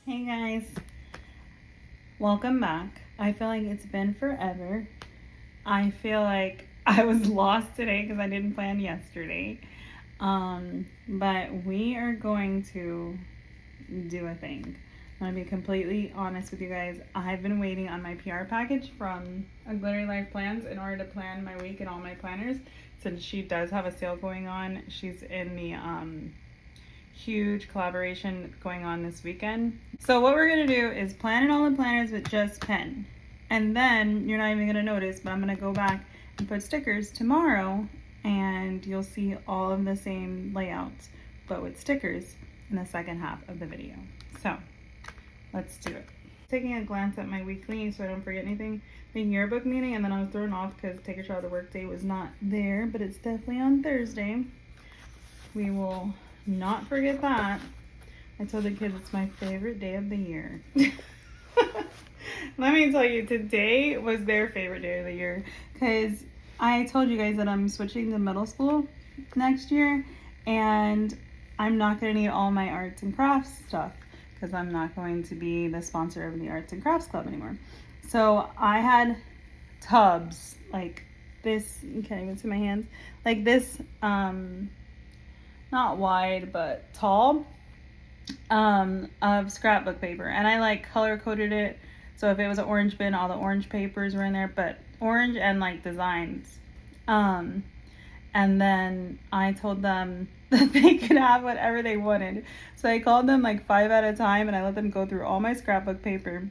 Hey guys, welcome back. I feel like it's been forever. I feel like I was lost today because I didn't plan yesterday. But we are going to do a thing. I'm gonna be completely honest with you guys. I've been waiting on my PR package from AGlitteryLifePlans in order to plan my week and all my planners. Since she does have a sale going on, she's in the huge collaboration going on this weekend. So what we're gonna do is plan in all the planners with just pen. And then you're not even gonna notice, but I'm gonna go back and put stickers tomorrow and you'll see all of the same layouts, but with stickers in the second half of the video. So let's do it. Taking a glance at my weekly so I don't forget anything. The yearbook meeting, and then I was thrown off because Take a Child to Work Day was not there, but it's definitely on Thursday. We will not forget that. I told the kids it's my favorite day of the year. Let me tell you, today was their favorite day of the year because I told you guys that I'm switching to middle school next year and I'm not going to need all my arts and crafts stuff because I'm not going to be the sponsor of the arts and crafts club anymore. So I had tubs like this, you can't even see my hands, like this, not wide but tall, of scrapbook paper, and I like color coded it. So if it was an orange bin, all the orange papers were in there, but orange and like designs. And then I told them that they could have whatever they wanted. So I called them like 5 at a time and I let them go through all my scrapbook paper.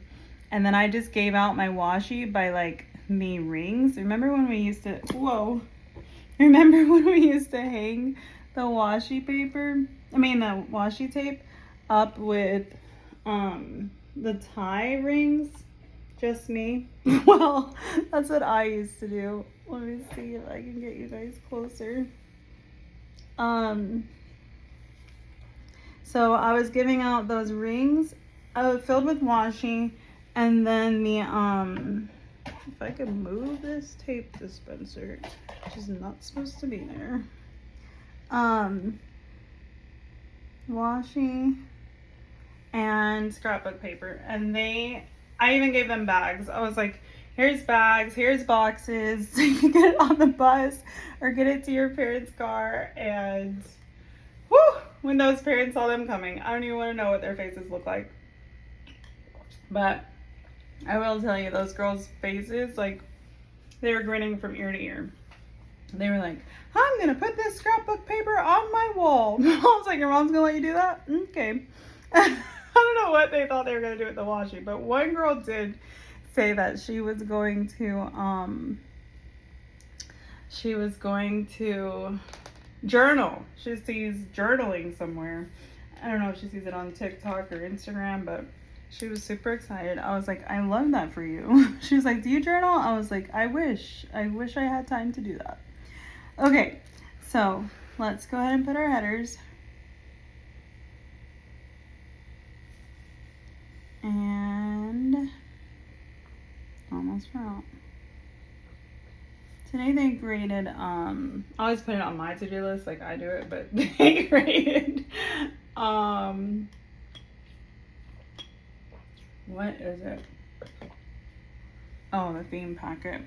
And then I just gave out my washi by like the rings. Remember when we used to, remember when we used to hang the washi tape up with the tie rings? Just me? Well, that's what I used to do. Let me see if I can get you guys closer. So I was giving out those rings filled with washi, and then the if I could move this tape dispenser, which is not supposed to be there. Washi and scrapbook paper, and I even gave them bags. I was like, here's bags, here's boxes, so you can get it on the bus or get it to your parents' car. And when those parents saw them coming, I don't even want to know what their faces look like. But I will tell you, those girls' faces, like, they were grinning from ear to ear. They were like, I'm gonna put this scrapbook paper on my wall. I was like, your mom's gonna let you do that? Okay. I don't know what they thought they were gonna do with the washi, but one girl did say that she was going to journal. She sees journaling somewhere. I don't know if she sees it on TikTok or Instagram, but she was super excited. I was like, I love that for you. She was like, do you journal? I was like, I wish I had time to do that. Okay, so let's go ahead and put our headers. And almost forgot. Today they graded, I always put it on my to-do list like I do it, but they graded, what is it? Oh, the theme packet.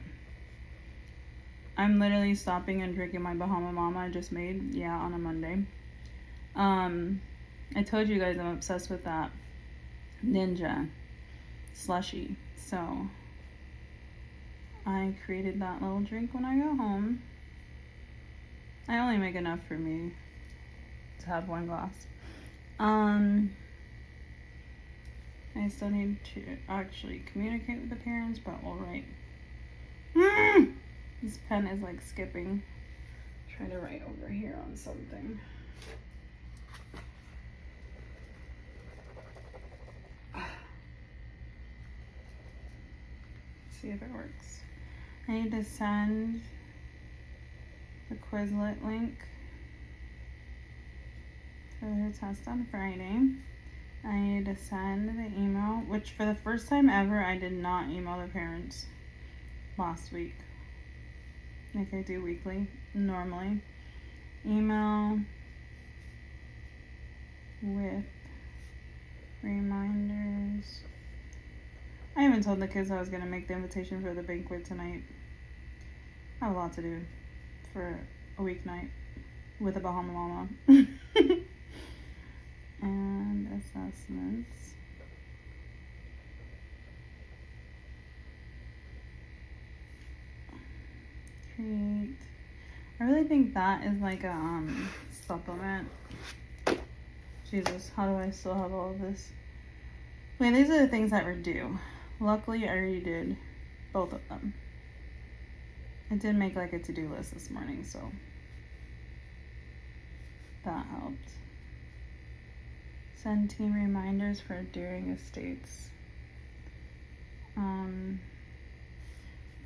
I'm literally stopping and drinking my Bahama Mama I just made, on a Monday. I told you guys I'm obsessed with that Ninja slushy, so I created that little drink when I go home. I only make enough for me to have one glass. I still need to actually communicate with the parents, but we'll write. This pen is like skipping. Trying to write over here on something. See if it works. I need to send the Quizlet link for the test on Friday. I need to send the email, which for the first time ever, I did not email the parents last week, like I do weekly, normally. Email with reminder told the kids I was gonna make the invitation for the banquet tonight. I have a lot to do for a weeknight with a Bahama Mama. And assessments. Create. I really think that is like a supplement. Jesus, how do I still have all of this? Okay, these are the things that were due. Luckily, I already did both of them. I did make like a to-do list this morning, so that helped. Send team reminders for during estates.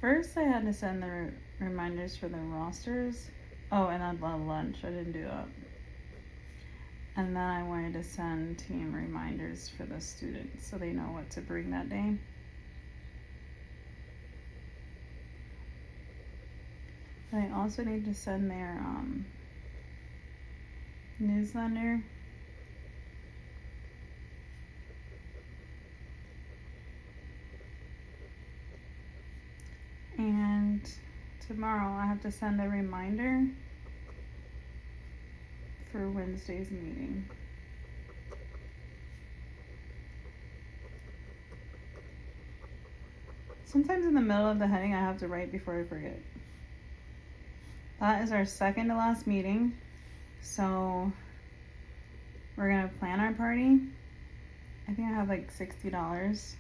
First I had to send the reminders for the rosters. Oh, and I'd love lunch. I didn't do that. And then I wanted to send team reminders for the students so they know what to bring that day. But I also need to send their newsletter. And tomorrow I have to send a reminder for Wednesday's meeting. Sometimes in the middle of the heading I have to write before I forget. That is our second to last meeting. So we're gonna plan our party. I think I have like $60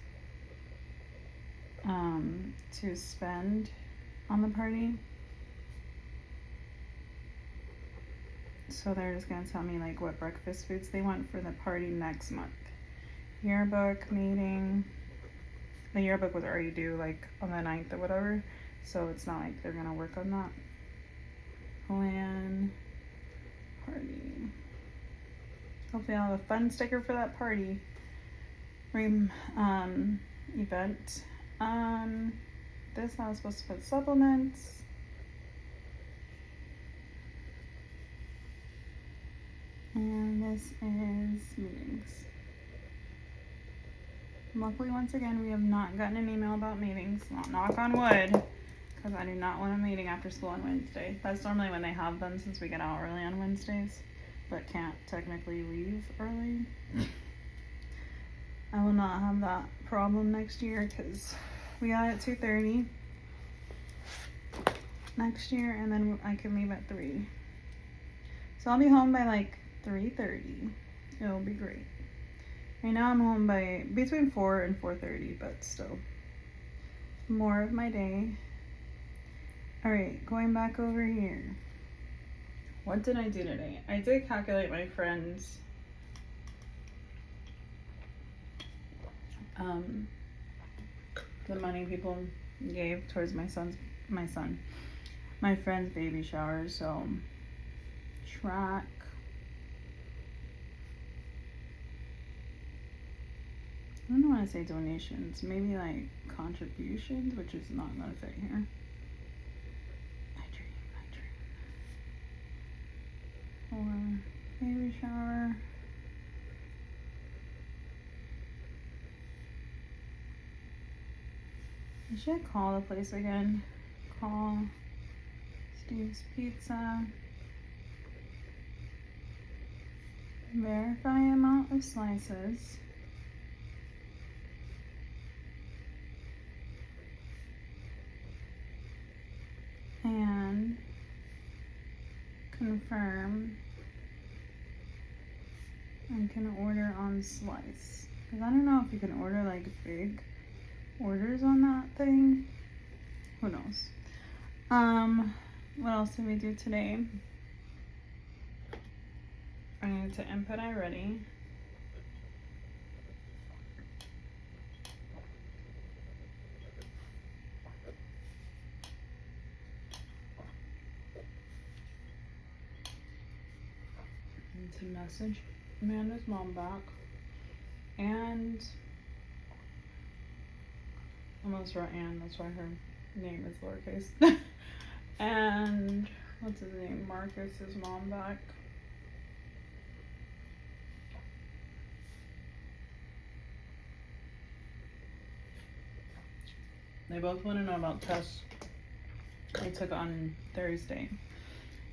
to spend on the party. So they're just gonna tell me like what breakfast foods they want for the party next month. Yearbook meeting. The yearbook was already due like on the 9th or whatever, so it's not like they're gonna work on that. Plan party. Hopefully I'll have a fun sticker for that party event. This I was supposed to put supplements. And this is meetings. Luckily, once again, we have not gotten an email about meetings. Knock on wood, because I do not want a meeting after school on Wednesday. That's normally when they have them since we get out early on Wednesdays, but can't technically leave early. I will not have that problem next year because we got at 2:30 next year, and then I can leave at 3. So I'll be home by like 3:30. It'll be great. Right now I'm home by between 4 and 4:30, but still more of my day. All right, going back over here. What did I do today? I did calculate my friends' the money people gave towards my friend's baby shower. So track. I don't want to say donations, maybe like contributions, which is not gonna fit here. I dream. For baby shower. I should call the place again. Call Steve's Pizza. Verify amount of slices. And confirm I can order on slice. Because I don't know if you can order like big orders on that thing. Who knows? What else did we do today? I need to input already. To message Amanda's mom back, and almost wrote Anne, that's why her name is lowercase. And what's his name? Marcus's mom back. They both want to know about tests I took on Thursday.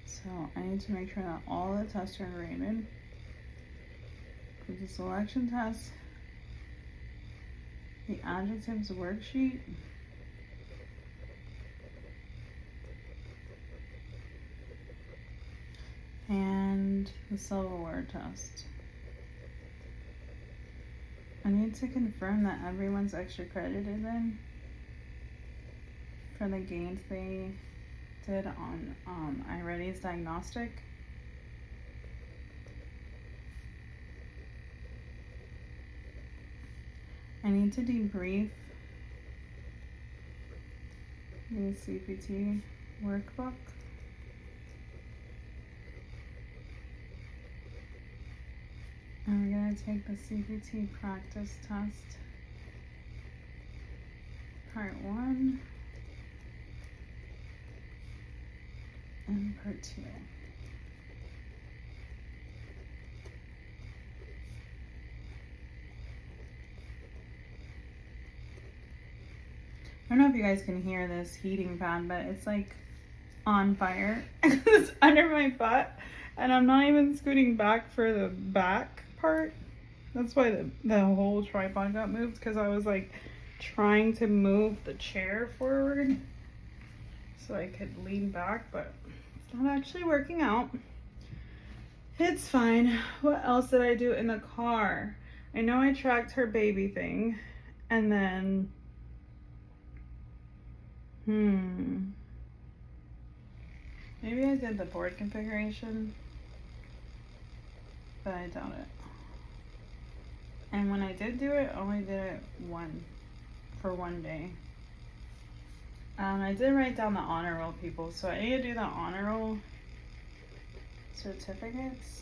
So I need to make sure that all the tests are graded. For the selection test, the adjectives worksheet, and the silverware test. I need to confirm that everyone's extra credited then for the gains they did on iReady's diagnostic. I need to debrief the CPT workbook. And we're going to take the CPT practice test, part 1 and part 2. I don't know if you guys can hear this heating pad, but it's like on fire. It's under my butt, and I'm not even scooting back for the back part. That's why the whole tripod got moved, because I was like trying to move the chair forward so I could lean back, but it's not actually working out. It's fine. What else did I do in the car? I know I tracked her baby thing, and then maybe I did the board configuration, but I doubt it. And when I did do it, I only did it for one day. I did write down the honor roll people, so I need to do the honor roll certificates.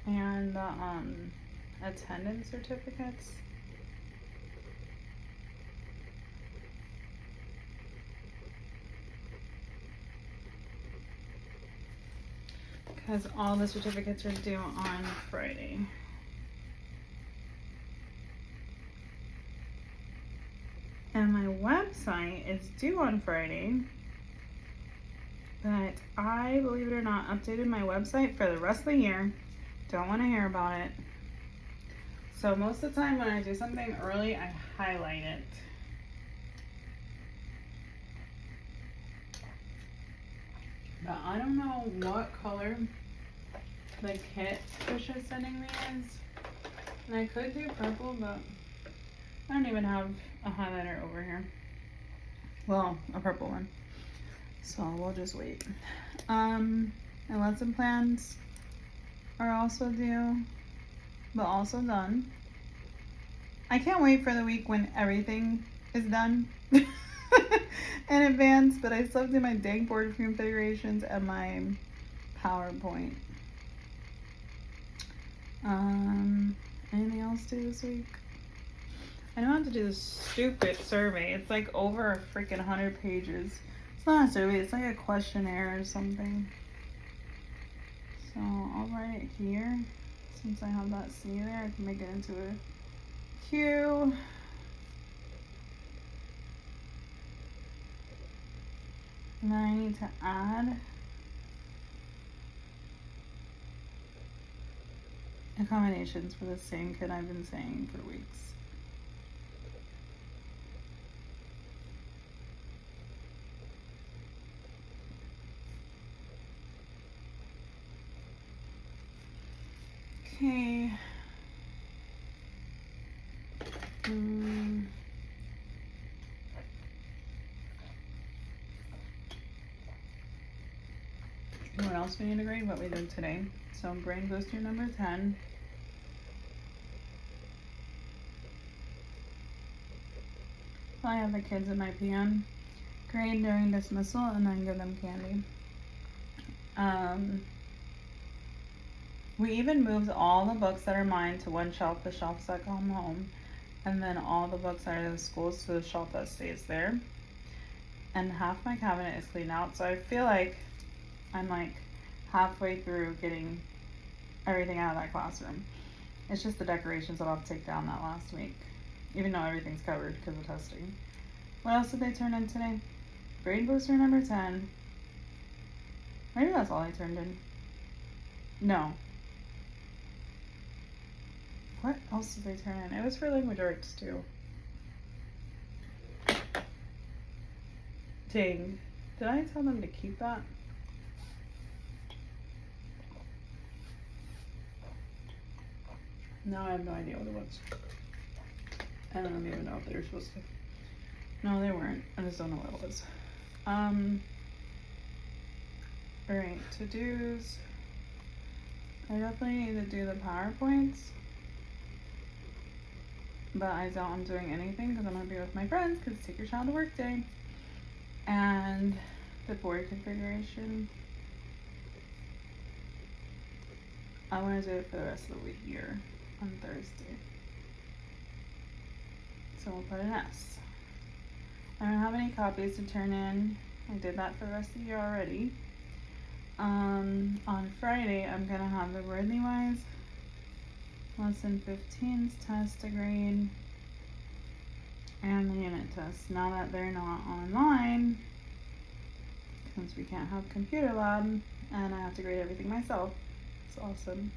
And the attendance certificates. Because all the certificates are due on Friday. And my website is due on Friday, but I, believe it or not, updated my website for the rest of the year. Don't want to hear about it. So most of the time when I do something early, I highlight it. But I don't know what color the kit Trisha's sending me is. And I could do purple, but I don't even have a highlighter over here. Well, a purple one. So we'll just wait. My lesson plans are also due, but also done. I can't wait for the week when everything is done in advance, but I still have to do my dang board configurations and my PowerPoint. Anything else to do this week? I know I have to do this stupid survey. It's like over a freaking 100 pages. It's not a survey, it's like a questionnaire or something. So I'll write it here. Since I have that C there, I can make it into a Q. And then I need to add accommodations for the same kid I've been saying for weeks. Okay. What else we need to grade? What we did today. So brain booster number 10. I have the kids in my PM. Grade during dismissal and then give them candy. We even moved all the books that are mine to one shelf, the shelves that come home, and then all the books that are the schools to the shelf that stays there. And half my cabinet is cleaned out, so I feel like I'm like halfway through getting everything out of that classroom. It's just the decorations that I'll have to take down that last week, even though everything's covered because of testing. What else did they turn in today? Brain booster number 10. Maybe that's all I turned in. No. What else did they turn in? It was for language arts too. Dang. Did I tell them to keep that? Now I have no idea what it was. I don't even know if they were supposed to. No, they weren't. I just don't know what it was. Alright, to-dos. I definitely need to do the PowerPoints. But I doubt I'm doing anything because I'm going to be with my friends because it's Take Your Child to Work Day. And the board configuration. I want to do it for the rest of the year on Thursday. So we'll put an S. I don't have any copies to turn in. I did that for the rest of the year already. On Friday, I'm going to have the Worthy Wise Lesson 15's test to grade and the unit test. Now that they're not online, since we can't have computer lab and I have to grade everything myself, it's awesome.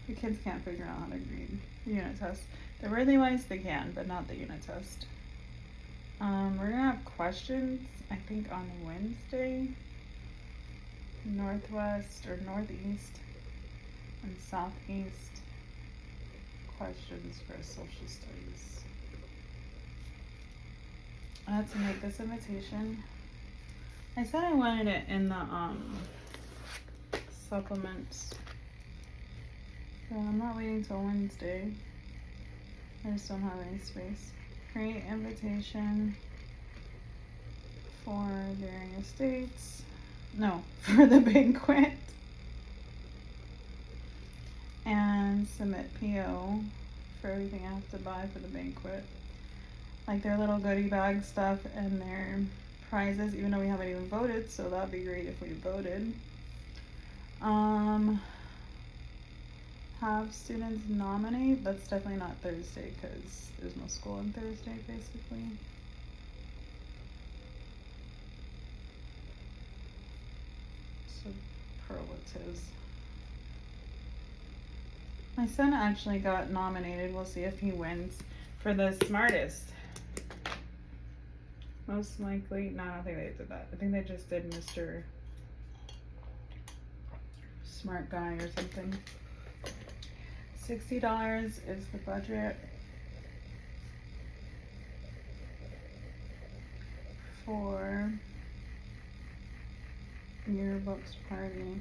The kids can't figure out how to grade the unit test. The Worthy Wise they can, but not the unit test. We're gonna have questions, I think, on Wednesday. Northwest or Northeast and Southeast questions for social studies. I had to make this invitation. I said I wanted it in the supplements. So I'm not waiting till Wednesday. I just don't have any space. Create invitation for various dates. No, for the banquet. And submit PO for everything I have to buy for the banquet. Like their little goodie bag stuff and their prizes, even though we haven't even voted, so that'd be great if we voted. Have students nominate. That's definitely not Thursday because there's no school on Thursday, basically. Superlatives. My son actually got nominated. We'll see if he wins for the smartest. Most likely, no, I don't think they did that. I think they just did Mr. Smart Guy or something. $60 is the budget for yearbooks party.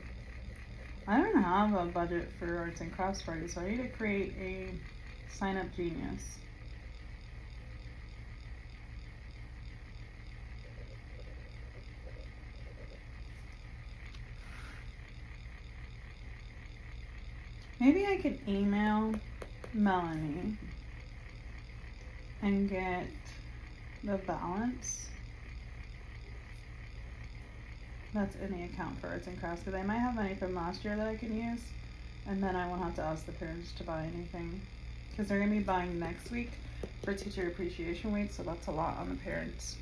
I don't have a budget for arts and crafts party, so I need to create a sign up genius. Maybe I could email Melanie and get the balance that's in the account for arts and crafts, because I might have money from last year that I can use, and then I won't have to ask the parents to buy anything, because they're going to be buying next week for Teacher Appreciation Week, so that's a lot on the parents.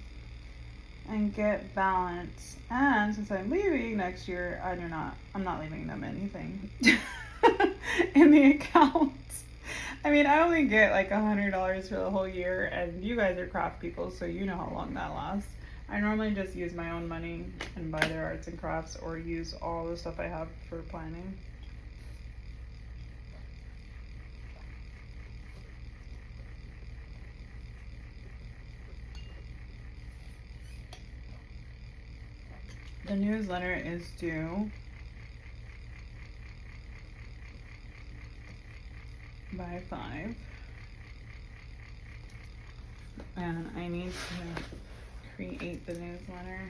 And get balance. And since I'm leaving next year, I'm not leaving them anything in the account. I mean, I only get like $100 for the whole year, and you guys are craft people, so you know how long that lasts. I normally just use my own money and buy their arts and crafts, or use all the stuff I have for planning. The newsletter is due by 5, and I need to create the newsletter.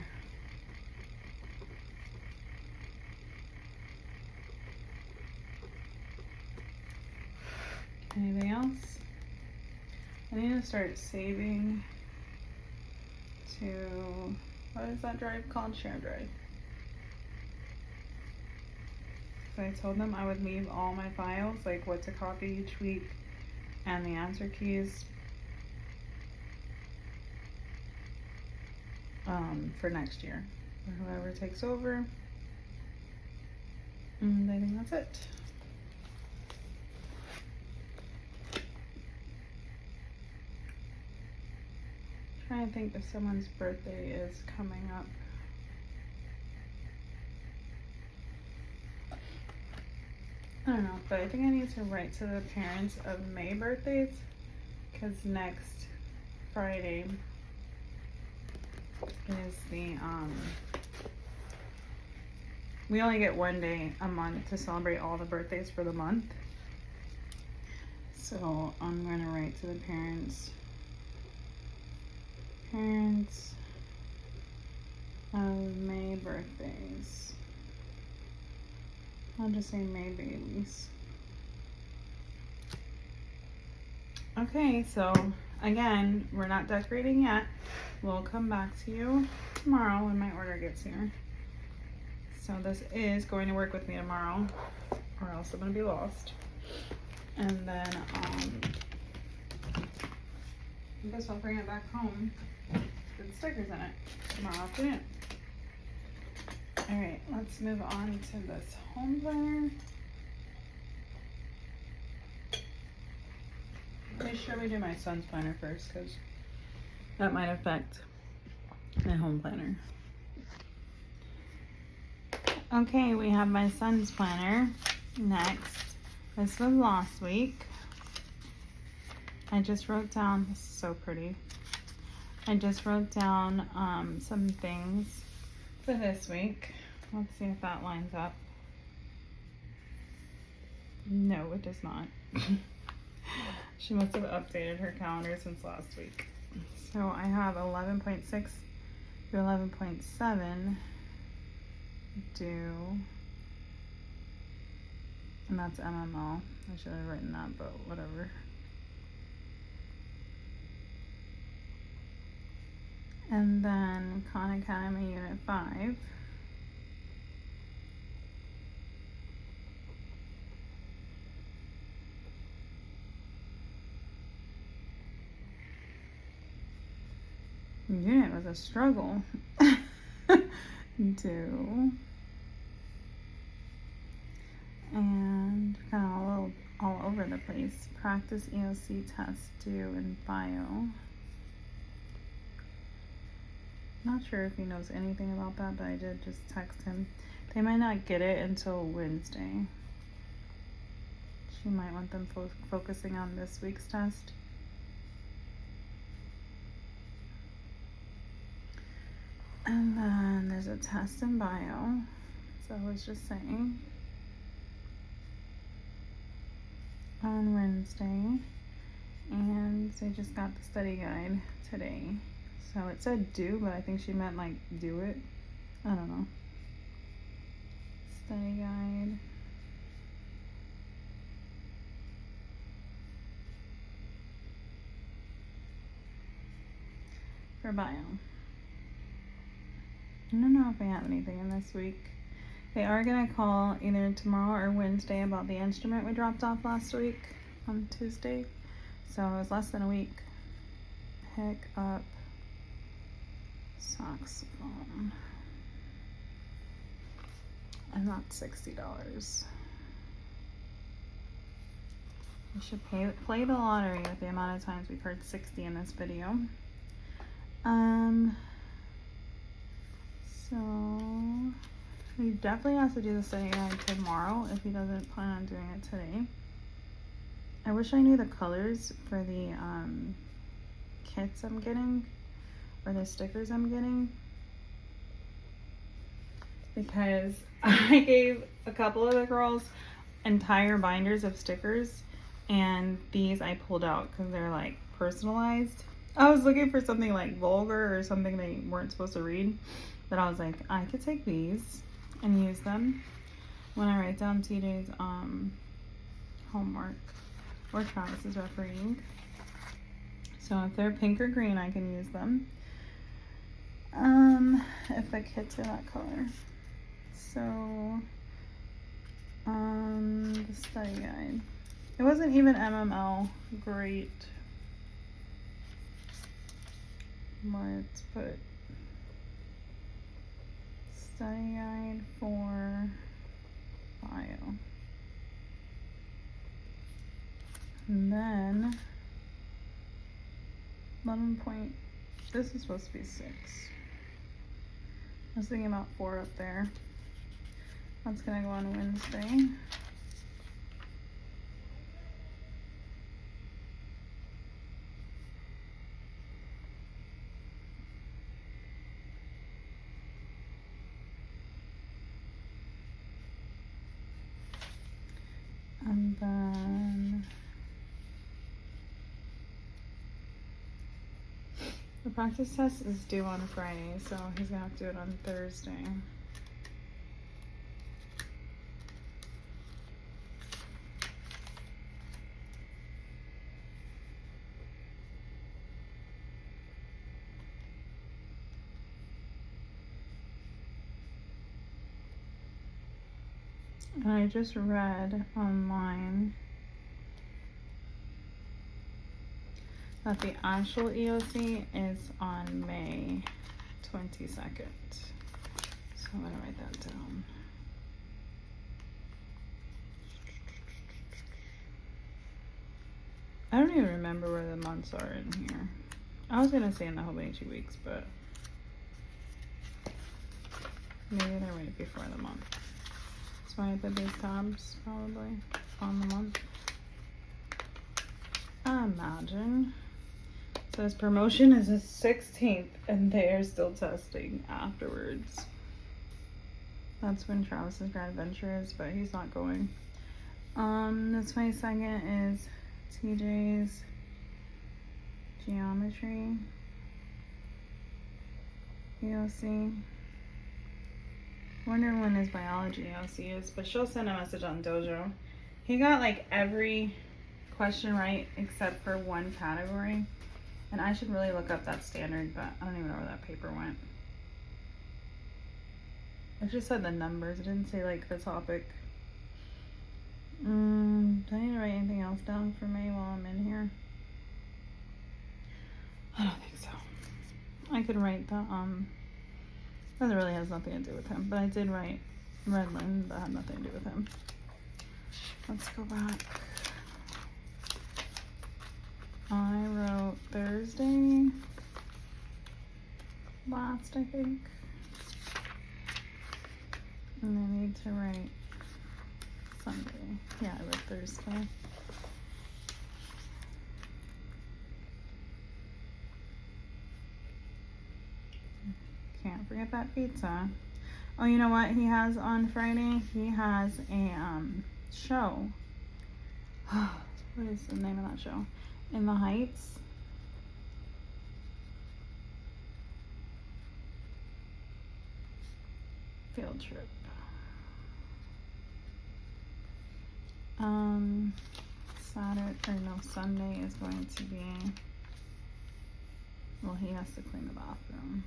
Anything else? I need to start saving to, what is that drive called? Share drive. So I told them I would leave all my files, like what to copy each week and the answer keys, for next year, for whoever takes over. And I think that's it. Trying to think if someone's birthday is coming up. I don't know, but I think I need to write to the parents of May birthdays, because next Friday is the, we only get one day a month to celebrate all the birthdays for the month. So I'm going to write to the parents of May birthdays. I'll just say May babies. Okay, so again, we're not decorating yet. We'll come back to you tomorrow when my order gets here. So this is going to work with me tomorrow, or else I'm gonna be lost. And then I guess I'll bring it back home with stickers in it tomorrow afternoon. All right, let's move on to this home planner. Make sure we do my son's planner first, because that might affect my home planner. Okay, we have my son's planner next. This was last week. I just wrote down, this is so pretty. I just wrote down some things for this week. Let's see if that lines up. No, it does not. She must have updated her calendar since last week. So I have 11.6 through 11.7 due, and that's MML. I should have written that, but whatever. And then Khan Academy Unit 5. Unit was a struggle. 2. And kind of all over the place. Practice EOC test due in bio. Not sure if he knows anything about that, but I did just text him. They might not get it until Wednesday. She might want them focusing on this week's test. And then there's a test in bio, so I was just saying, on Wednesday, and they just got the study guide today. So it said do, but I think she meant like do it. I don't know. Study guide. For bio. I don't know if I have anything in this week. They are gonna call either tomorrow or Wednesday about the instrument we dropped off last week on Tuesday. So it was less than a week. Pick up saxophone. And that's $60. You should play the lottery with the amount of times we've heard 60 in this video. So he definitely has to do the study guide tomorrow if he doesn't plan on doing it today. I wish I knew the colors for the kits I'm getting, or the stickers I'm getting, because I gave a couple of the girls entire binders of stickers, and these I pulled out because they're like personalized. I was looking for something like vulgar or something they weren't supposed to read, but I was like, I could take these and use them when I write down TJ's homework or Travis's refereeing. So if they're pink or green, I can use them. If the kits are that color. So The study guide. It wasn't even MML. Great. Let's put study guide for bio. And then 11 point, this is supposed to be 6. I was thinking about 4 up there. That's gonna go on Wednesday. And then the practice test is due on Friday, so he's gonna have to do it on Thursday. And I just read online that the actual EOC is on May 22nd. So I'm gonna write that down. I don't even remember where the months are in here. I was gonna say in the Hobonichi weeks, but maybe they're right before the month. That's why I put these tabs probably on the month. Imagine. So his promotion is the 16th and they are still testing afterwards. That's when Travis's grad adventure is, but he's not going. The 22nd is TJ's geometry EOC. Wondering when his biology EOC is, but she'll send a message on Dojo. He got like every question right except for one category. And I should really look up that standard, but I don't even know where that paper went. It just said the numbers. It didn't say like the topic. Do I need to write anything else down for May while I'm in here? I don't think so. I could write the that really has nothing to do with him, but I did write Redland that had nothing to do with him. Let's go back. I wrote Thursday last, I think. And I need to write Sunday. Yeah, I wrote Thursday. Can't forget that pizza. Oh, you know what he has on Friday? He has a show. What is the name of that show? In the Heights. Field trip. Sunday is going to be, well, he has to clean the bathroom.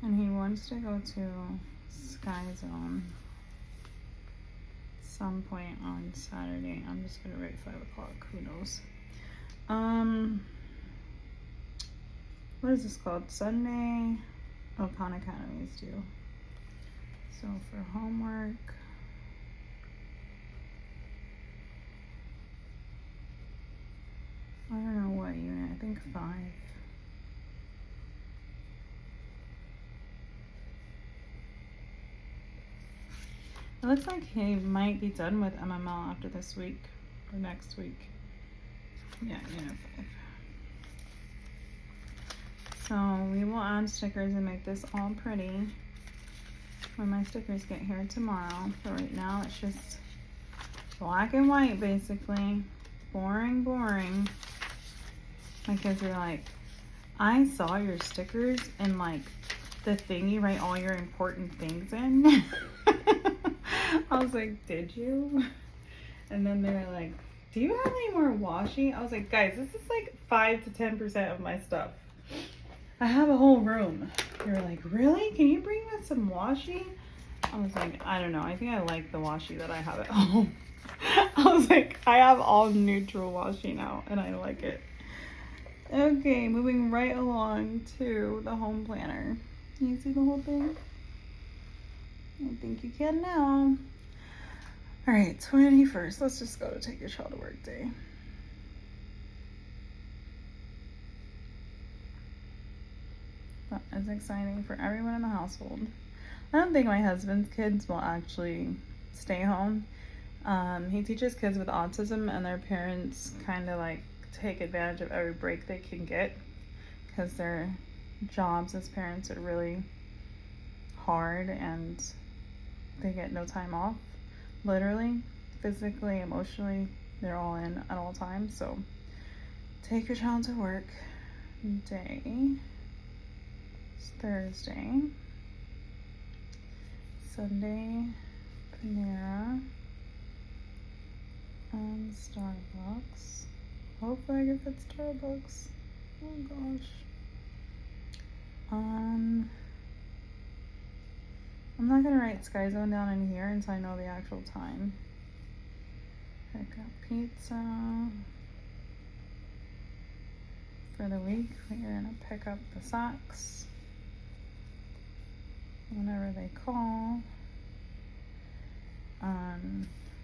And he wants to go to Sky Zone some point on Saturday. I'm just gonna write 5 o'clock, who knows. What is this called? Sunday. Oh, Khan Academy is due. So for homework, I don't know what unit, I think 5. It looks like he might be done with MML after this week or next week. Yeah, unit 5. So we will add stickers and make this all pretty when my stickers get here tomorrow. But right now it's just black and white basically. Boring, boring. My kids are like, I saw your stickers and like the thing you write all your important things in. I was like, did you? And then they were like, do you have any more washi? I was like, guys, this is like 5 to 10% of my stuff. I have a whole room. They were like, really? Can you bring us some washi? I was like, I don't know. I think I like the washi that I have at home. I was like, I have all neutral washi now, and I like it. Okay, moving right along to the home planner. Can you see the whole thing? I think you can now. All right, 21st. Let's just go to take your child to work day. That is exciting for everyone in the household. I don't think my husband's kids will actually stay home. He teaches kids with autism, and their parents kind of like take advantage of every break they can get because their jobs as parents are really hard and they get no time off. Literally, physically, emotionally, they're all in at all times. So take your child to work day. It's Thursday. Sunday, Panera and Starbucks. Hopefully I get that Starbucks. Oh gosh. I'm not gonna write Sky Zone down in here until I know the actual time. Pick up pizza for the week. We're gonna pick up the socks whenever they call.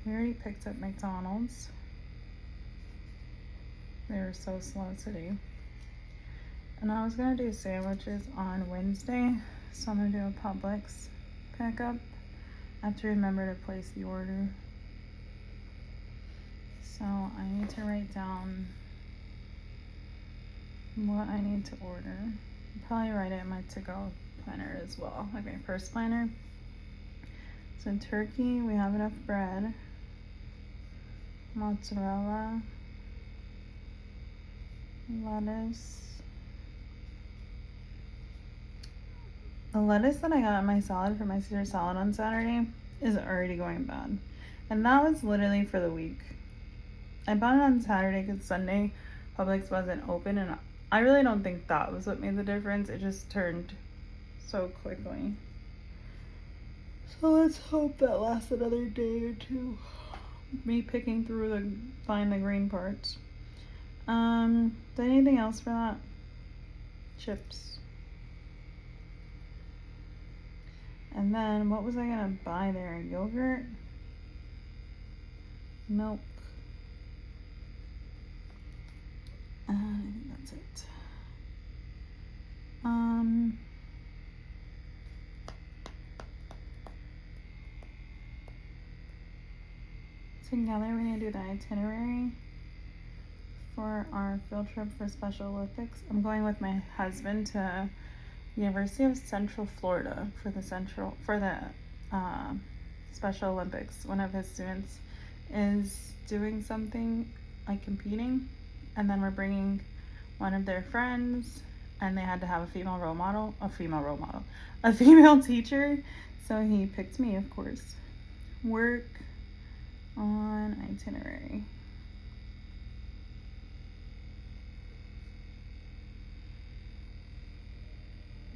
We already picked up McDonald's. They were so slow today. And I was gonna do sandwiches on Wednesday, so I'm gonna do a Publix pickup. I have to remember to place the order. So I need to write down what I need to order. I'll probably write it in my to-go planner as well, like my first planner. So turkey, we have enough bread. Mozzarella. Lettuce. The lettuce that I got in my salad for my Caesar salad on Saturday is already going bad. And that was literally for the week. I bought it on Saturday because Sunday Publix wasn't open, and I really don't think that was what made the difference. It just turned so quickly. So let's hope that lasts another day or two. Me picking through find the green parts. Anything else for that? Chips. And then what was I gonna buy there? Yogurt? Milk. I think that's it. Together we're gonna do the itinerary for our field trip for Special Olympics. I'm going with my husband to University of Central Florida for the Special Olympics. One of his students is doing something like competing, and then we're bringing one of their friends, and they had to have a female teacher. So he picked me, of course. Work on itinerary.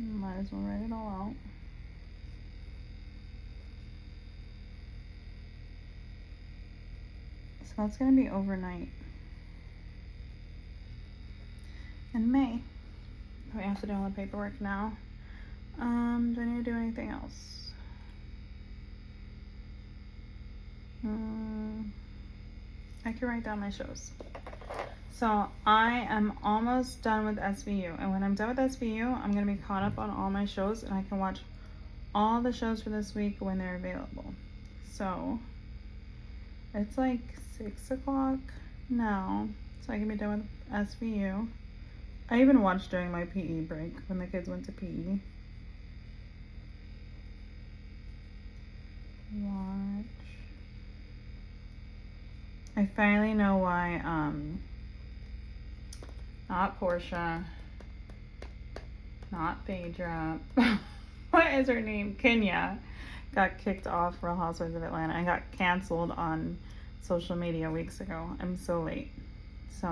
Might as well write it all out. So that's gonna be overnight in May. We have to do all the paperwork now. Do I need to do anything else? I can write down my shows. So I am almost done with SVU, and when I'm done with SVU, I'm gonna be caught up on all my shows, and I can watch all the shows for this week when they're available. So it's like 6 o'clock now, so I can be done with SVU. I even watched during my PE break when the kids went to PE. Watch. I finally know why, not Portia, not Phaedra, what is her name? Kenya got kicked off Real Housewives of Atlanta and got canceled on social media weeks ago. I'm so late. So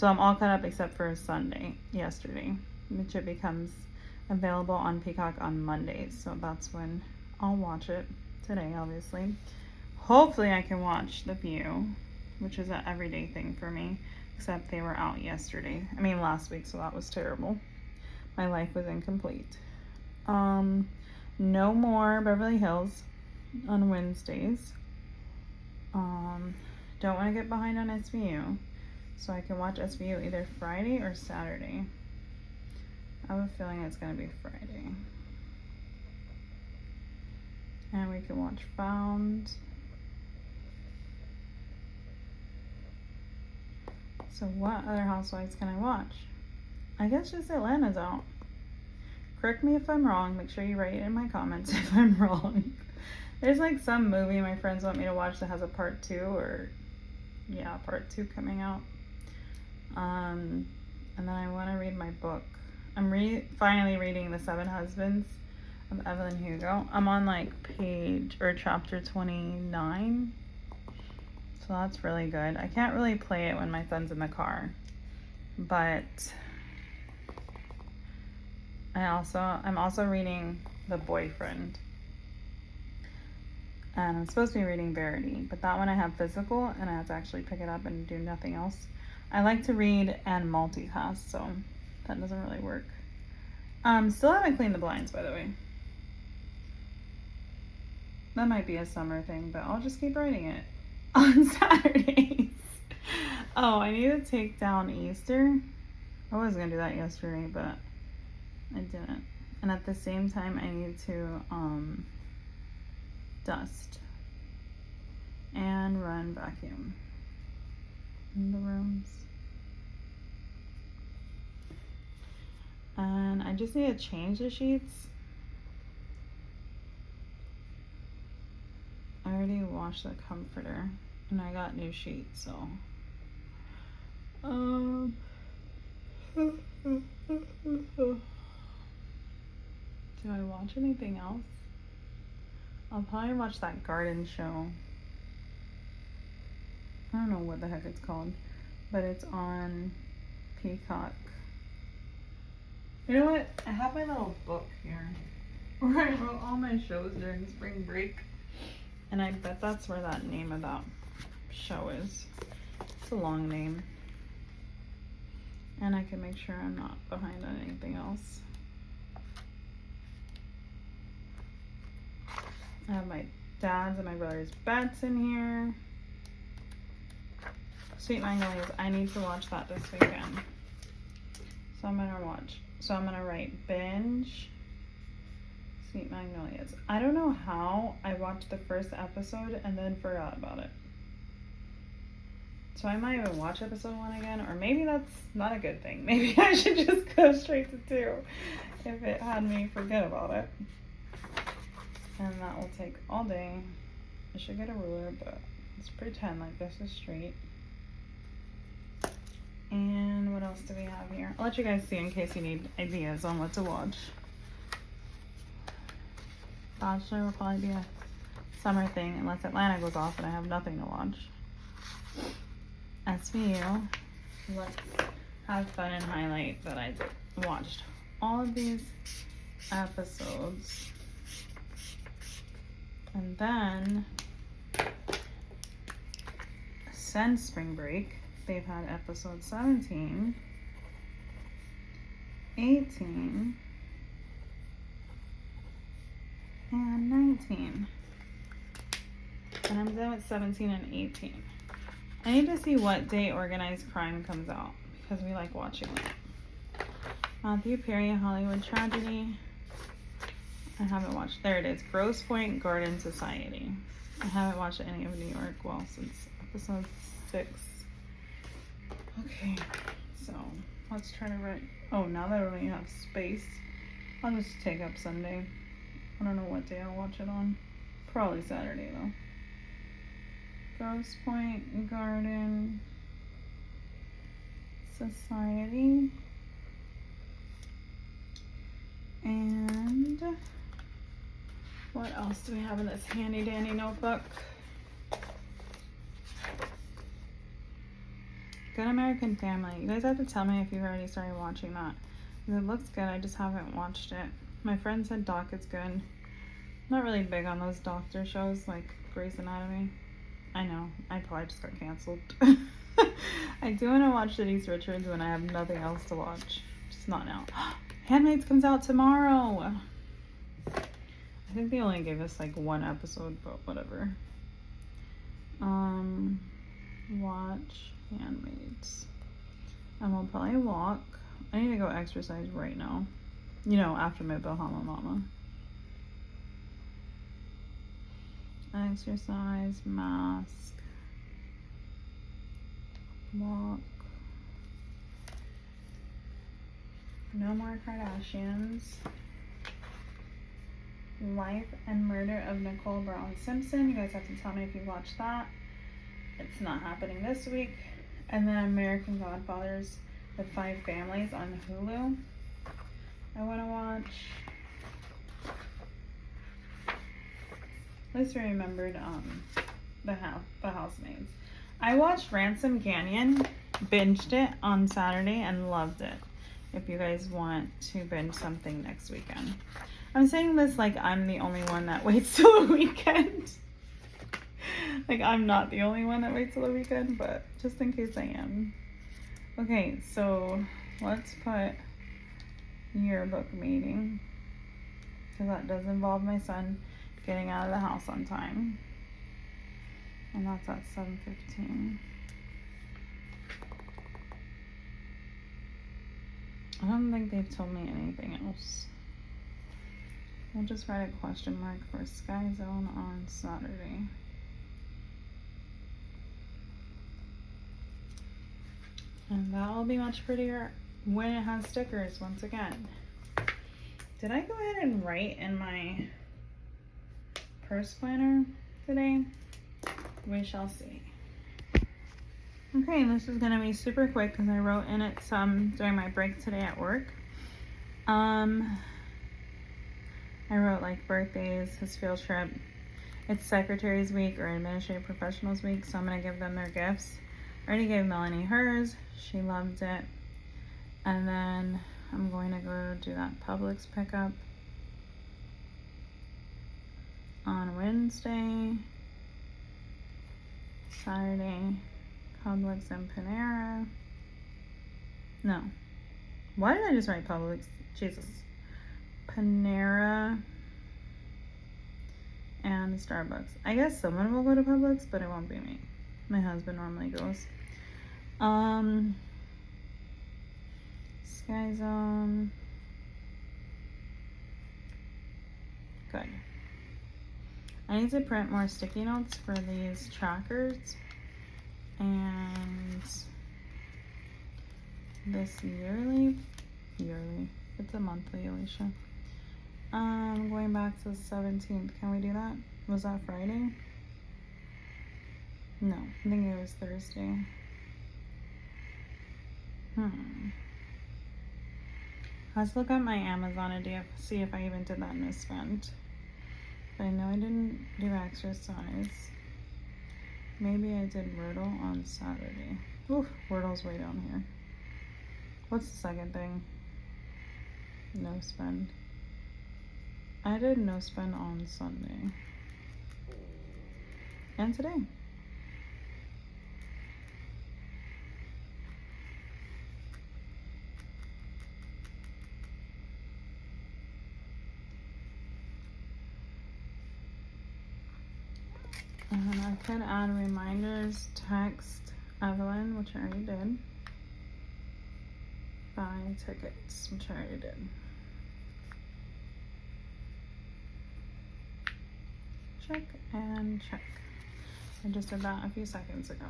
I'm all caught up except for yesterday. which it becomes available on Peacock on Mondays. So that's when I'll watch it today, obviously. Hopefully I can watch The View, which is an everyday thing for me, except they were out last week, so that was terrible. My life was incomplete. No more Beverly Hills on Wednesdays. Don't want to get behind on SVU, so I can watch SVU either Friday or Saturday. I have a feeling it's going to be Friday. And we can watch Found. So what other Housewives can I watch? I guess just Atlanta's out. Correct me if I'm wrong. Make sure you write it in my comments if I'm wrong. There's like some movie my friends want me to watch that has a part 2 part 2 coming out. And then I want to read my book. I'm finally reading The 7 Husbands of Evelyn Hugo. I'm on like chapter 29. So that's really good. I can't really play it when my son's in the car, but I'm also reading The Boyfriend, and I'm supposed to be reading Verity, but that one I have physical and I have to actually pick it up and do nothing else. I like to read and multitask, so that doesn't really work. Still haven't cleaned the blinds, by the way. That might be a summer thing, but I'll just keep writing it on Saturdays. Oh, I need to take down Easter. I was gonna do that yesterday, but I didn't. And at the same time, I need to dust and run vacuum in the rooms. And I just need to change the sheets. I already washed the comforter and I got new sheets, so do I watch anything else? I'll probably watch that garden show. I don't know what the heck it's called, but it's on Peacock. You know what? I have my little book here where I wrote all my shows during spring break. And I bet that's where that name of that show is. It's a long name. And I can make sure I'm not behind on anything else. I have my dad's and my brother's bets in here. Sweet Magnolias, I need to watch that this weekend. So I'm gonna write binge Sweet Magnolias. I don't know how I watched the first episode and then forgot about it. So I might even watch episode 1 again, or maybe that's not a good thing. Maybe I should just go straight to 2 if it had me forget about it. And that will take all day. I should get a ruler, but let's pretend like this is straight. And what else do we have here? I'll let you guys see in case you need ideas on what to watch. Bachelor will probably be a summer thing unless Atlanta goes off and I have nothing to watch. SVU, let's have fun and highlight that I watched all of these episodes. And then since spring break, they've had episode 17, 18, and 19. And I'm done with 17 and 18. I need to see what day Organized Crime comes out because we like watching that. Matthew Perry, Hollywood Tragedy. I haven't watched. There it is. Grosse Pointe Garden Society. I haven't watched any of New York since episode 6. Okay, so let's try to write. Oh, now that we have space, I'll just take up Sunday. I don't know what day I'll watch it on. Probably Saturday though. Grosse Pointe Garden Society. And what else do we have in this handy dandy notebook? Good American Family. You guys have to tell me if you've already started watching that. It looks good. I just haven't watched it. My friend said Doc is good. I'm not really big on those doctor shows like Grey's Anatomy. I know. I probably just got canceled. I do want to watch Denise Richards when I have nothing else to watch. Just not now. Handmaid's comes out tomorrow. I think they only gave us like one episode, but whatever. Watch Handmaids. And we'll probably walk. I need to go exercise right now. You know, after my Bahama Mama. Exercise, mask, walk. No More Kardashians. Life and Murder of Nicole Brown Simpson. You guys have to tell me if you watched that. It's not happening this week. And then American Godfathers with 5 Families on Hulu. I want to watch. At least I remembered the Housemaids. I watched Ransom Canyon, binged it on Saturday, and loved it. If you guys want to binge something next weekend. I'm saying this like I'm the only one that waits till the weekend. Like I'm not the only one that waits till the weekend, but just in case I am. Okay, so let's put yearbook meeting, because that does involve my son getting out of the house on time. And that's at 7:15. I don't think they've told me anything else. We'll just write a question mark for Sky Zone on Saturday. And that'll be much prettier when it has stickers once again. Did I go ahead and write in my purse planner today? We shall see. Okay, this is gonna be super quick because I wrote in it some during my break today at work. I wrote like birthdays, his field trip. It's Secretary's Week or Administrative Professionals Week, so I'm gonna give them their gifts. I already gave Melanie hers. She loved it. And then I'm going to go do that Publix pickup on Wednesday. Saturday, Publix and Panera. No. Why did I just write Publix? Jesus. Panera and Starbucks. I guess someone will go to Publix, but it won't be me. My husband normally goes. Sky Zone. Good. I need to print more sticky notes for these trackers. And this yearly, it's a monthly, Alicia. Going back to the 17th. Can we do that? Was that Friday? No, I think it was Thursday. Let's look at my Amazon and see if I even did that misspend. But I know I didn't do exercise. Maybe I did Wordle on Saturday. Oof, Wordle's way down here. What's the second thing? No spend. I did no spend on Sunday. And today. And I could add reminders, text Evelyn, which I already did. Buy tickets, which I already did. Check and check. I just did that a few seconds ago.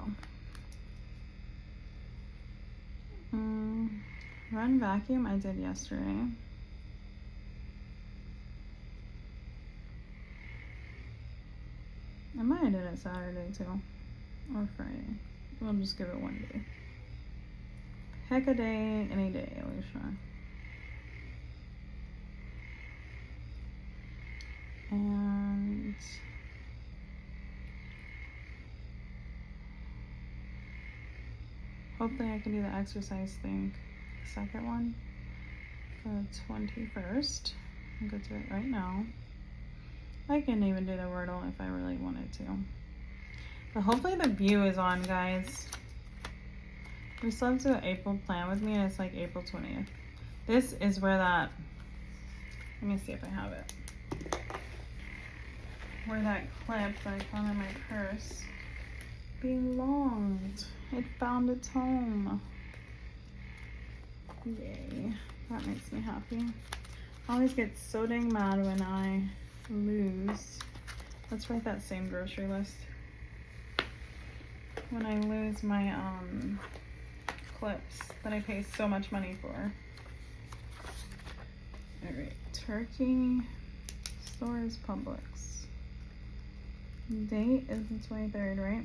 Run vacuum I did yesterday. I might have did it Saturday too, or Friday. We'll just give it one day. Pick a day, any day, Alicia. And hopefully I can do the exercise thing, second one. the 21st. I'll go to it right now. I can even do the Wordle if I really wanted to. But hopefully the view is on, guys. We still have to do an April plan with me, and it's like April 20th. This is where that, let me see if I have it. Where that clip that I found in my purse belonged. It found its home. Yay. That makes me happy. I always get so dang mad when I lose. Let's write that same grocery list. When I lose my clips that I pay so much money for. Alright, turkey, stores, Publix. Date is the 23rd, right?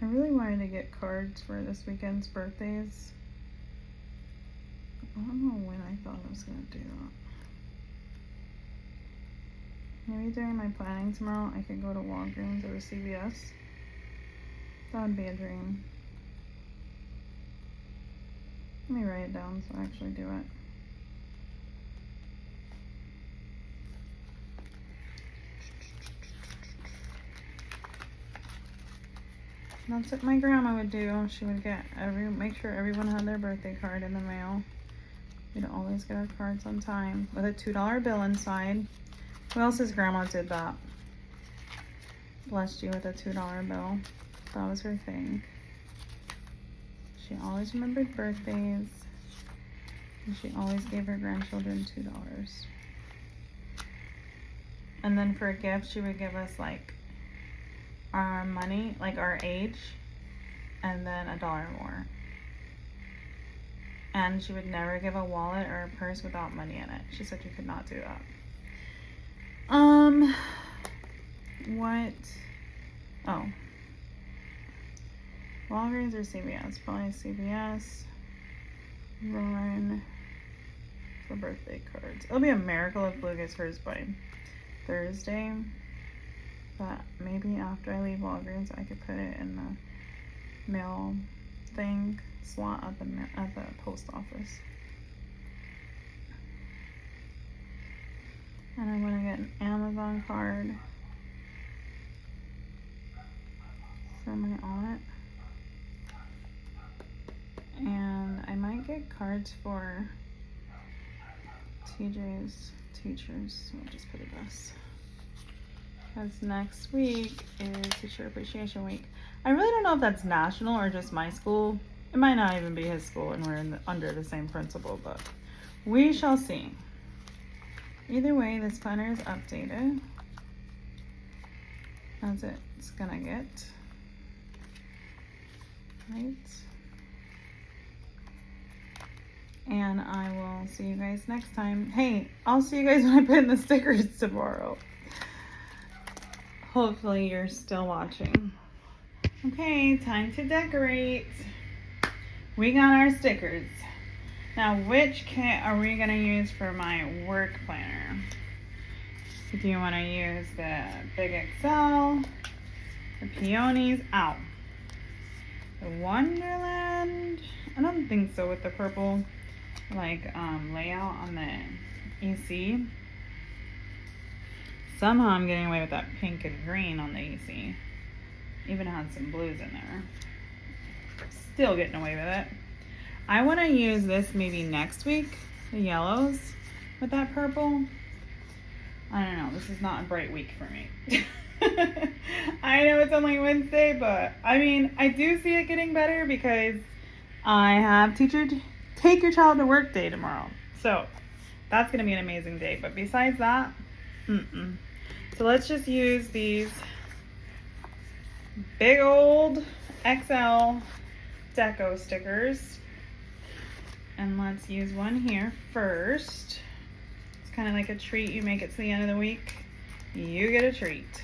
I really wanted to get cards for this weekend's birthdays. I don't know when I thought I was going to do that. Maybe during my planning tomorrow, I could go to Walgreens or CVS. That would be a dream. Let me write it down so I actually do it. That's what my grandma would do. She would make sure everyone had their birthday card in the mail. We'd always get our cards on time with a $2 bill inside. Who else's grandma did that? Blessed you with a $2 bill. That was her thing. She always remembered birthdays. And she always gave her grandchildren $2. And then for a gift, she would give us like our money, like our age, and then $1 more. And she would never give a wallet or a purse without money in it. She said you could not do that. What? Oh. Walgreens or CVS? Probably CVS. Run for birthday cards. It'll be a miracle if Blue gets hers by Thursday. But maybe after I leave Walgreens, I could put it in the mail thing slot at the post office. And I'm gonna get an Amazon card for my aunt. And I might get cards for TJ's teachers. So I'll just put it this. Because next week is Teacher Appreciation Week. I really don't know if that's national or just my school. It might not even be his school and we're under the same principal, but we shall see. Either way, this planner is updated as it's gonna get. Right. And I will see you guys next time. Hey, I'll see you guys when I put in the stickers tomorrow. Hopefully you're still watching. Okay, time to decorate. We got our stickers. Now, which kit are we gonna use for my work planner? Do you wanna use the Big XL, the Peonies, the Wonderland? I don't think so with the purple layout on the EC. Somehow I'm getting away with that pink and green on the EC. Even had some blues in there. Still getting away with it. I want to use this maybe next week, the yellows with that purple. I don't know, this is not a bright week for me. I know it's only Wednesday, but I mean, I do see it getting better because I have teacher take your child to work day tomorrow. So that's going to be an amazing day. But besides that, So let's just use these big old XL deco stickers. And let's use one here first. It's kind of like a treat. You make it to the end of the week, you get a treat.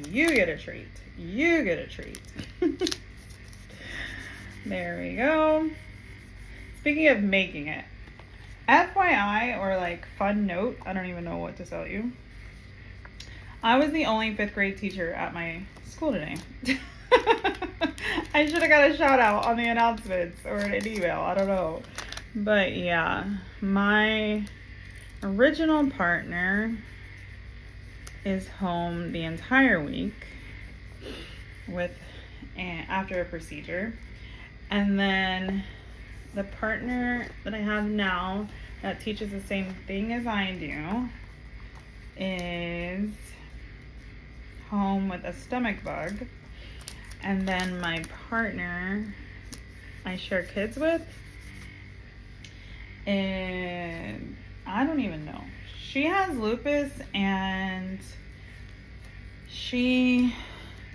You get a treat. You get a treat. There we go. Speaking of making it, FYI, or like fun note, I don't even know what to tell you. I was the only 5th grade teacher at my school today. I should have got a shout out on the announcements or an email. I don't know. But yeah, my original partner is home the entire week after a procedure. And then the partner that I have now that teaches the same thing as I do is home with a stomach bug. And then my partner I share kids with, and I don't even know. She has lupus and she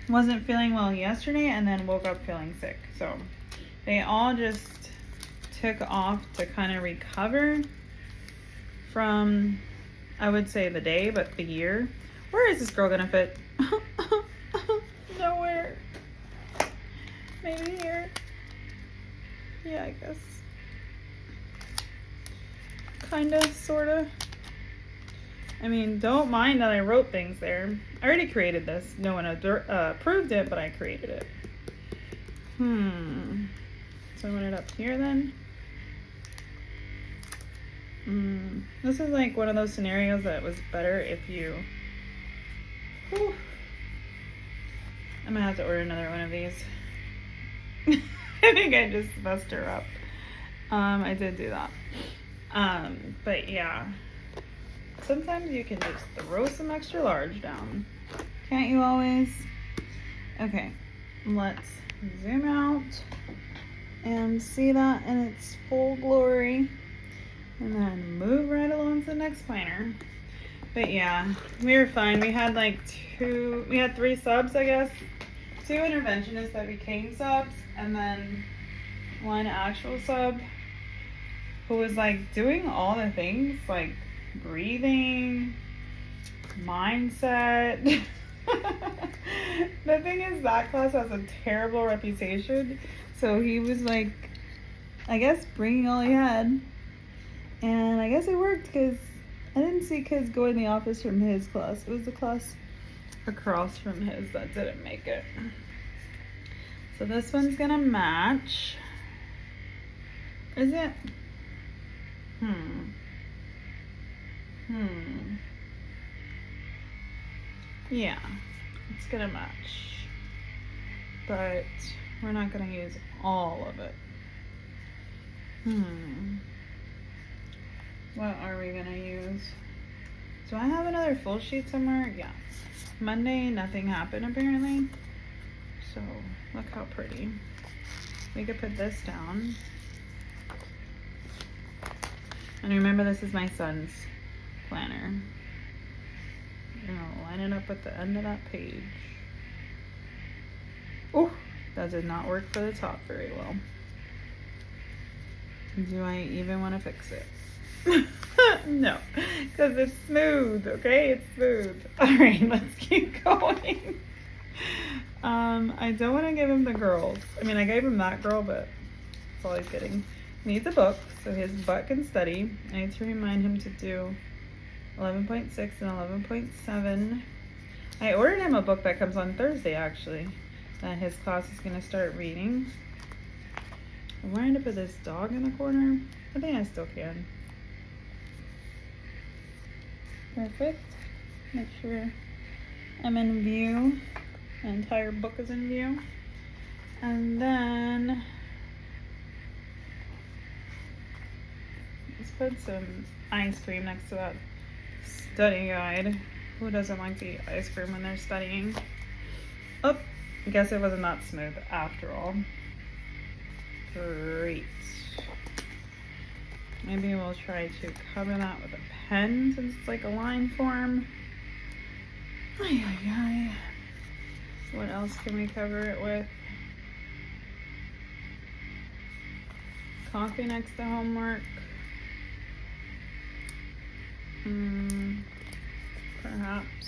wasn't feeling well yesterday and then woke up feeling sick. So they all just took off to kind of recover from, I would say, the day, but the year. Where is this girl gonna fit? Nowhere. Maybe here. Yeah, I guess. Kinda, sorta. I mean, don't mind that I wrote things there. I already created this. No one approved it, but I created it. So I want it up here then. This is like one of those scenarios that was better if you... Whew. I'm gonna have to order another one of these. I think I just messed her up. I did do that. But yeah. Sometimes you can just throw some extra large down. Can't you always? Okay, let's zoom out and see that in its full glory. And then move right along to the next planner. But yeah, we were fine. We had three subs, I guess. 2 interventionists that became subs, and then 1 actual sub who was like doing all the things, like breathing, mindset. The thing is, that class has a terrible reputation. So he was like, I guess, bringing all he had. And I guess it worked because I didn't see kids go in the office from his class. It was the class across from his that didn't make it. So this one's gonna match. Is it? Yeah, it's gonna match. But we're not gonna use all of it. What are we gonna use? Do I have another full sheet somewhere? Yeah. Monday, nothing happened apparently. So look how pretty. We could put this down. And remember, this is my son's planner. I'm gonna line it up at the end of that page. Oh, that did not work for the top very well. Do I even want to fix it? No, because it's smooth, okay? It's smooth. All right, let's keep going. I don't want to give him the girls. I mean, I gave him that girl, but that's all he's getting. He needs a book so his butt can study. I need to remind him to do 11.6 and 11.7. I ordered him a book that comes on Thursday, actually, that his class is going to start reading. I wanted to put this dog in the corner. I think I still can. Perfect. Make sure I'm in view. The entire book is in view. And then let's put some ice cream next to that study guide. Who doesn't like to eat ice cream when they're studying? Oh, I guess it wasn't that smooth after all. Great. Maybe we'll try to cover that with a pen since it's like a line form. What else can we cover it with? Coffee next to homework. Perhaps.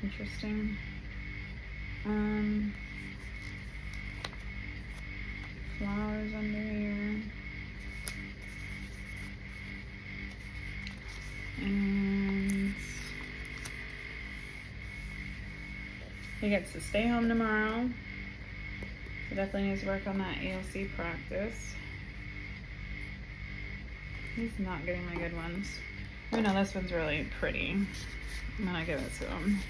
Interesting. Flowers under here. And He gets to stay home tomorrow. So definitely needs to work on that ALC practice. He's not getting my good ones. Even though this one's really pretty. I'm gonna give it to him.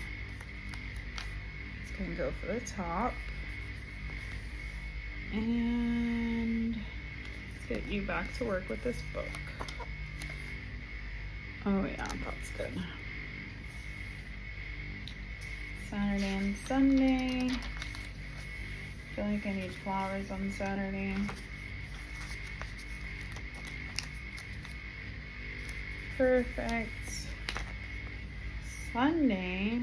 It's gonna go for the top. And let's get you back to work with this book. Oh yeah, that's good. Saturday and Sunday. I feel like I need flowers on Saturday. Perfect. Sunday.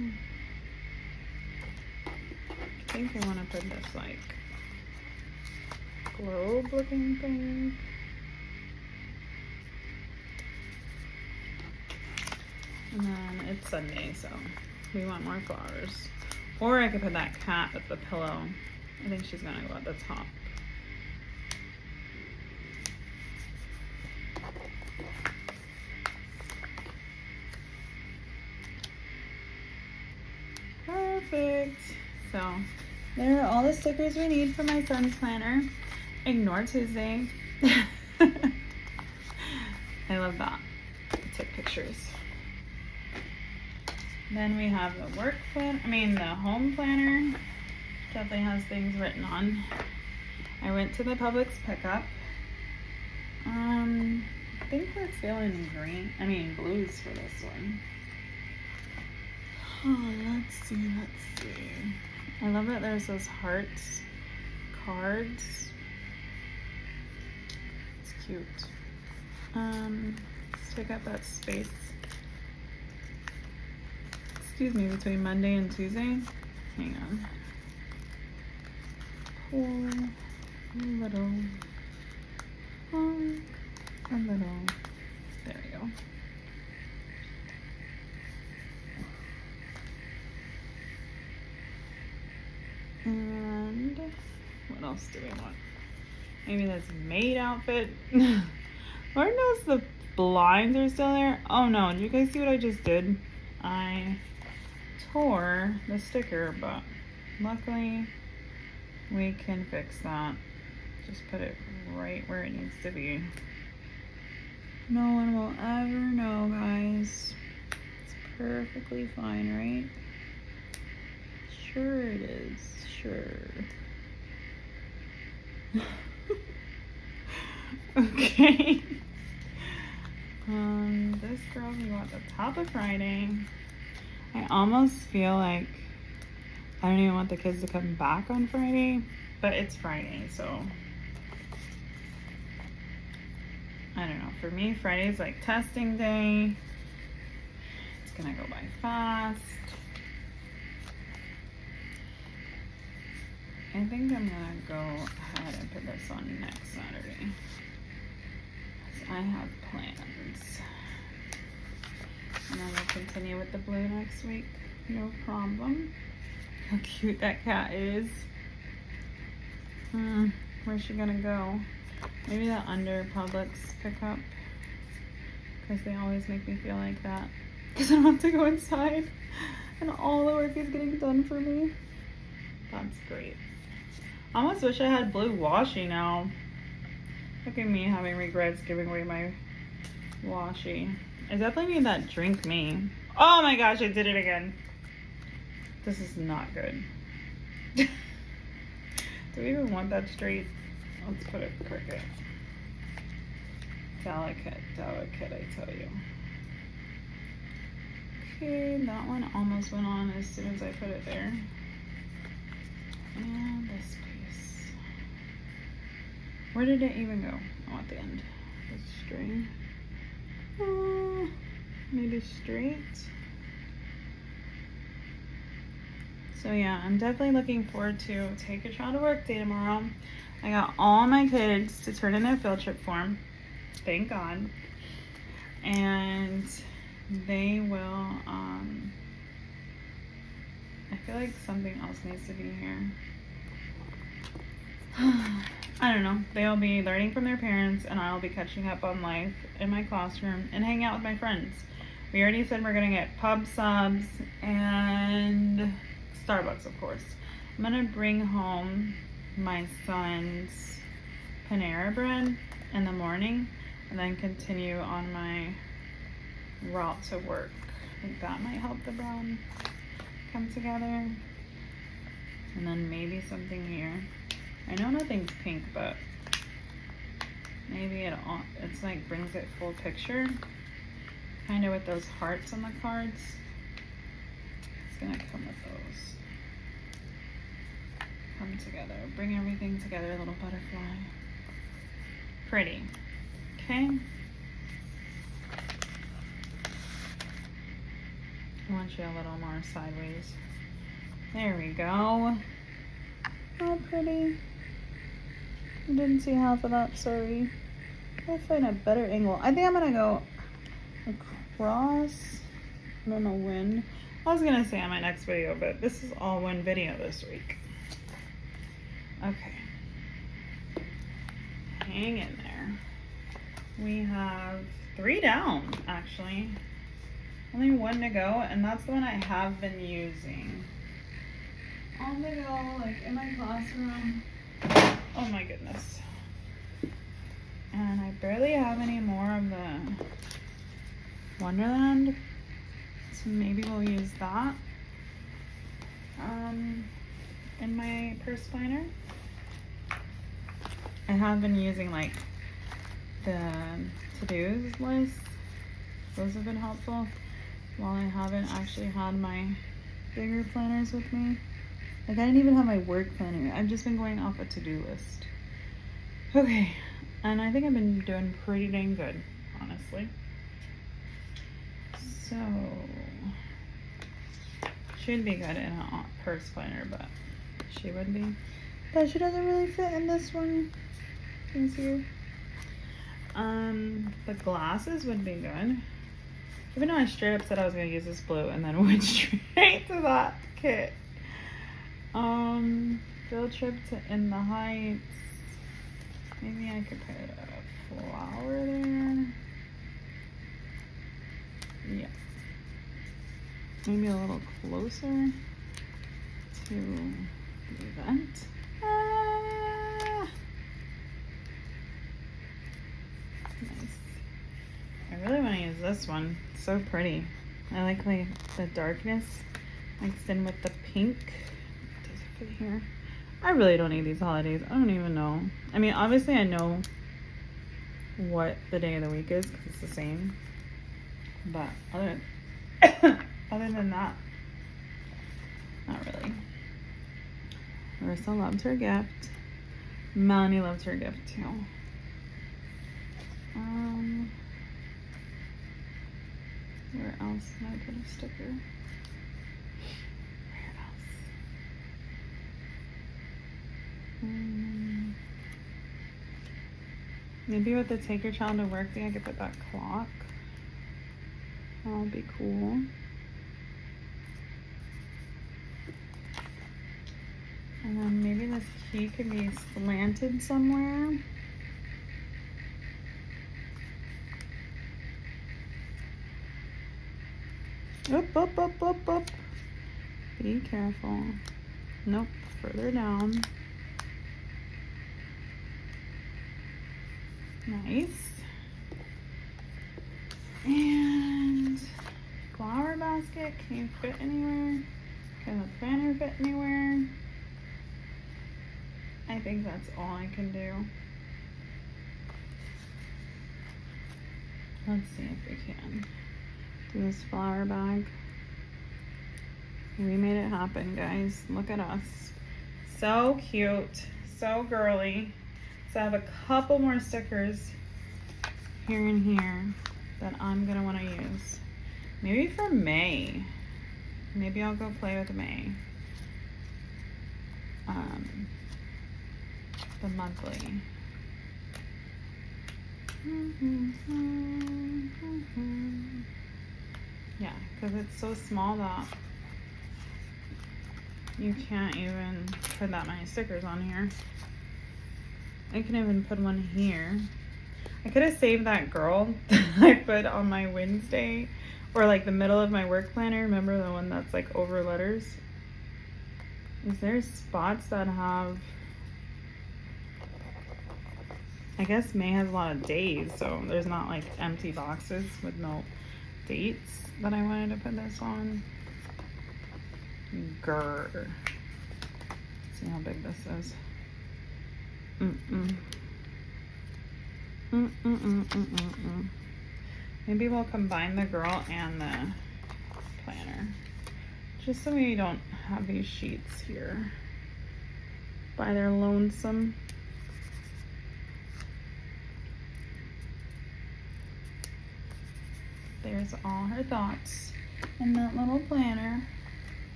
I think I want to put this like globe looking thing. And then it's Sunday, so we want more flowers. Or I could put that cat with the pillow. I think she's gonna go at the top. Perfect. So there are all the stickers we need for my son's planner. Ignore Tuesday. I love that. Take pictures. Then we have the work plan, the home planner. Definitely has things written on. I went to the Publix pickup. I think we're feeling blues for this one. Oh, let's see. I love that there's those hearts cards. It's cute. Let's take up that space. Excuse me, between Monday and Tuesday. Hang on. Pull a little. Honk a little. There we go. And what else do we want? Maybe this maid outfit. Lord knows the blinds are still there. Oh no, did you guys see what I just did? I tore the sticker, but luckily we can fix that. Just put it right where it needs to be. No one will ever know, guys. It's perfectly fine, right? Sure it is. Sure. Okay. This girl we got the top of Friday. I almost feel like I don't even want the kids to come back on Friday, but it's Friday, so I don't know. For me, Friday's like testing day. It's gonna go by fast. I think I'm gonna go ahead and put this on next Saturday. I have plans. And then we'll continue with the blue next week. No problem. How cute that cat is. Where's she gonna go? Maybe the under Publix pickup. Because they always make me feel like that. Because I don't have to go inside. And all the work is getting done for me. That's great. I almost wish I had blue washi now. Look at me having regrets giving away my washi. I definitely need that drink me. Oh my gosh, I did it again. This is not good. Do we even want that straight? Let's put it crooked. Delicate, I tell you. Okay, that one almost went on as soon as I put it there. And this piece. Where did it even go? Oh, at the end. The string. Maybe straight. So yeah, I'm definitely looking forward to take a child to work day tomorrow. I got all my kids to turn in their field trip form. Thank God. And they will, I feel like something else needs to be here. I don't know. They'll be learning from their parents and I'll be catching up on life in my classroom and hanging out with my friends. We already said we're going to get pub subs and Starbucks, of course. I'm gonna bring home my son's Panera bread in the morning and then continue on my route to work. I think that might help the brown come together. And then maybe something here. I know nothing's pink, but maybe it's like brings it full picture. Kind of with those hearts on the cards. It's gonna come with those. Come together. Bring everything together, little butterfly. Pretty. Okay. I want you a little more sideways. There we go. Oh, pretty. I didn't see half of that, sorry. I'll find a better angle. I think I'm gonna go across. I don't know when. I was gonna say on my next video, but this is all one video this week. Okay. Hang in there. We have 3 down, actually. Only 1 to go, and that's the one I have been using. On the go, like in my classroom. Oh my goodness. And I barely have any more of the Wonderland, so maybe we'll use that in my purse planner. I have been using like the to-dos lists. Those have been helpful while I haven't actually had my bigger planners with me. Like I didn't even have my work planner. I've just been going off a to-do list. Okay, and I think I've been doing pretty dang good, honestly. So, should be good in a purse planner, but she would be. But she doesn't really fit in this one. Can you see her? The glasses would be good. Even though I straight up said I was gonna use this blue and then went straight to that kit. Field trip to In the Heights. Maybe I could put a flower there. Yeah. Maybe a little closer to the event. Nice. I really want to use this one. It's so pretty. I like the darkness mixed in with the pink. Does it fit here? I really don't need these holidays. I don't even know. I mean, obviously I know what the day of the week is because it's the same. But other than that, not really. Marissa loved her gift. Melanie loved her gift too. Where else can I put a sticker? Where else? Maybe with the Take Your Child to Work thing, I could put that clock. That'll be cool. And then maybe this key could be slanted somewhere. Up. Be careful. Nope, further down. Nice. And flower basket, can you fit anywhere? Can the planner fit anywhere? I think that's all I can do. Let's see if we can do this flower bag. We made it happen, guys. Look at us. So cute, so girly. So I have a couple more stickers here and here that I'm gonna wanna use. Maybe for May. Maybe I'll go play with May. The monthly. Yeah, because it's so small that you can't even put that many stickers on here. I can even put one here. I could have saved that girl that I put on my Wednesday or like the middle of my work planner. Remember the one that's like over letters? is there's spots that have, I guess May has a lot of days, so there's not like empty boxes with no dates that I wanted to put this on. Grr. See how big this is. Maybe we'll combine the girl and the planner, just so we don't have these sheets here by their lonesome. There's all her thoughts in that little planner.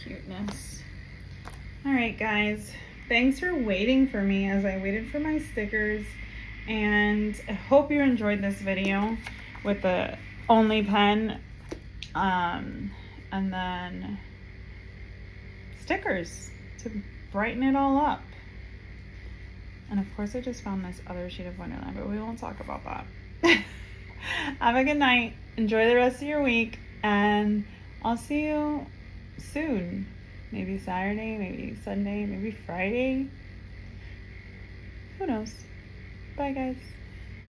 Cuteness. All right, guys. Thanks for waiting for me as I waited for my stickers. And I hope you enjoyed this video with the only pen. And then stickers to brighten it all up. And of course I just found this other sheet of Wonderland, but we won't talk about that. Have a good night. Enjoy the rest of your week, and I'll see you soon. Maybe Saturday, maybe Sunday, maybe Friday. Who knows? Bye, guys.